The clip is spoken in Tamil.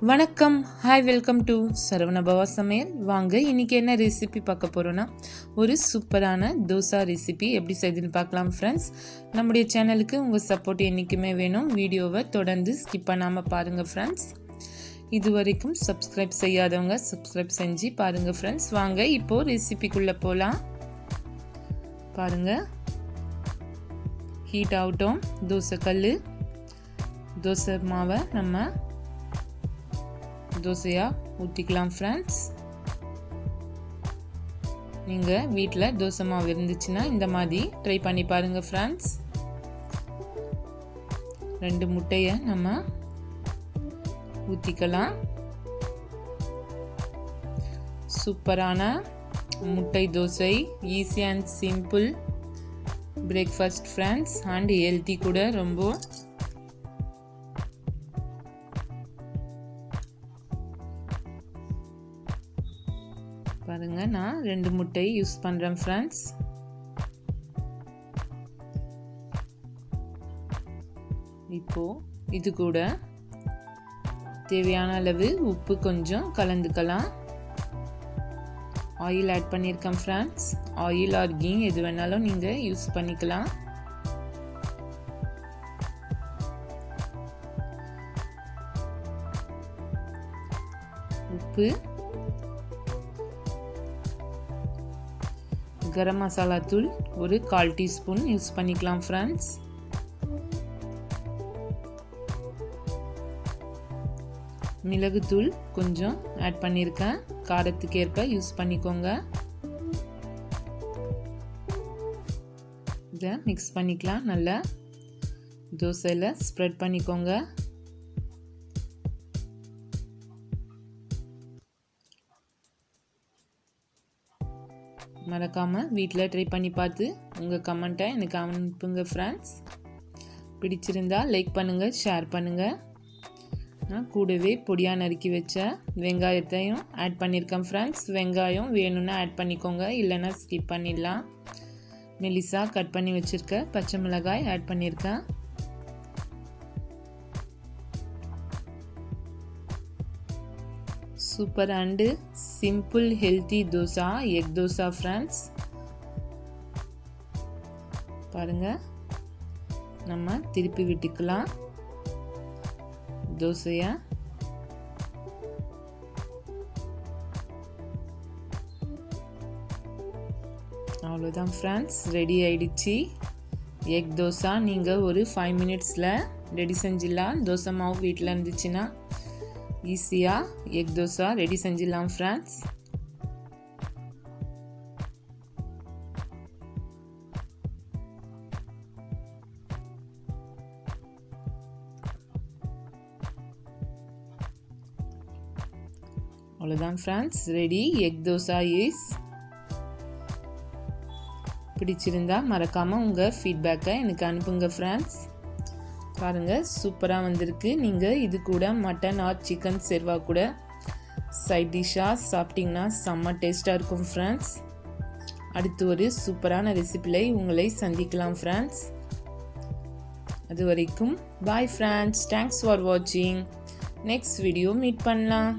வணக்கம், ஹாய், வெல்கம் டு சரவணபவா சமையல். வாங்க இன்றைக்கி என்ன ரெசிபி பார்க்க போகிறோன்னா, ஒரு சூப்பரான தோசா ரெசிபி எப்படி செய்யுதுன்னு பார்க்கலாம் ஃப்ரெண்ட்ஸ். நம்முடைய சேனலுக்கு உங்கள் சப்போர்ட் என்றைக்குமே வேணும். வீடியோவை தொடர்ந்து ஸ்கிப் பண்ணாமல் பாருங்கள் ஃப்ரெண்ட்ஸ். இது வரைக்கும் சப்ஸ்கிரைப் செய்யாதவங்க சப்ஸ்கிரைப் செஞ்சு பாருங்கள் ஃப்ரெண்ட்ஸ். வாங்க இப்போது ரெசிபிக்குள்ளே போகலாம். பாருங்கள், ஹீட் ஆகட்டும். தோசைக்கல், தோசை மாவை நம்ம தோசையாக ஊற்றிக்கலாம் ஃப்ரெண்ட்ஸ். நீங்கள் வீட்டில் தோசை மாவு இருந்துச்சுன்னா இந்த மாதிரி ட்ரை பண்ணி பாருங்கள் ஃப்ரெண்ட்ஸ். 2 முட்டையை நம்ம ஊற்றிக்கலாம். சூப்பரான முட்டை dosa, easy and simple breakfast friends, and healthy கூட ரொம்ப. பாருங்க, நான் 2 முட்டை யூஸ் பண்ணுறேன் ஃப்ரெண்ட்ஸ். இப்போ இது கூட தேவையான அளவு உப்பு கொஞ்சம் கலந்துக்கலாம். ஆயில் ஆட் பண்ணியிருக்கேன் ஃப்ரெண்ட்ஸ். ஆயில் ஆர் கீ எது வேணாலும் நீங்கள் யூஸ் பண்ணிக்கலாம். உப்பு, கரம் மசாலா தூள் ஒரு 1/4 டீஸ்பூன் யூஸ் பண்ணிக்கலாம் ஃப்ரெண்ட்ஸ். மிளகுத்தூள் கொஞ்சம் ஆட் பண்ணியிருக்கேன். காரத்துக்கு ஏற்ப யூஸ் பண்ணிக்கோங்க. இதை மிக்ஸ் பண்ணிக்கலாம். நல்லா தோசையில் ஸ்ப்ரெட் பண்ணிக்கோங்க. மறக்காமல் வீட்டில் ட்ரை பண்ணி பார்த்து உங்கள் கமெண்ட்டை எனக்கு அனுப்புங்க ஃப்ரெண்ட்ஸ். பிடிச்சிருந்தா லைக் பண்ணுங்கள், ஷேர் பண்ணுங்கள். நான் கூடவே பொடியாக நறுக்கி வச்ச வெங்காயத்தையும் ஆட் பண்ணியிருக்கேன் ஃப்ரெண்ட்ஸ். வெங்காயம் வேணும்னா ஆட் பண்ணிக்கோங்க, இல்லைன்னா ஸ்கிப் பண்ணிடலாம். மெலிசா கட் பண்ணி வச்சுருக்க பச்சை மிளகாய் ஆட் பண்ணியிருக்கேன். Super and simple healthy dosa, egg dosa friends. பாருங்க, நம்ம திருப்பி விட்டுக்கலாம் தோசைய. அவ்வளோதான் ஃப்ரெண்ட்ஸ், ரெடி ஆயிடுச்சு எக் தோசா. நீங்கள் ஒரு 5 மினிட்ஸில் ரெடி செஞ்சிடலாம். தோசை மாவு வீட்டில் இருந்துச்சுன்னா ஈஸியாக எக் தோசா ரெடி செஞ்சிடலாம் ஃப்ரெண்ட்ஸ். அவ்வளோதான் friends, ready egg dosa is. பிடிச்சிருந்தா மறக்காமல் உங்கள் ஃபீட்பேக்கை எனக்கு அனுப்புங்க ஃப்ரெண்ட்ஸ். பாருங்கள், சூப்பராக வந்திருக்கு. நீங்கள் இது கூட மட்டன் ஆர் சிக்கன் சேர்வா கூட சைட் டிஷ்ஷாக சாப்பிட்டிங்கன்னா செம்ம டேஸ்ட்டாக இருக்கும் ஃப்ரெண்ட்ஸ். அடுத்து ஒரு சூப்பரான ரெசிபியில் உங்களை சந்திக்கலாம் ஃப்ரெண்ட்ஸ். அது வரைக்கும் பாய் ஃப்ரெண்ட்ஸ். தேங்க்ஸ் ஃபார் வாட்சிங். நெக்ஸ்ட் வீடியோ மீட் பண்ணலாம்.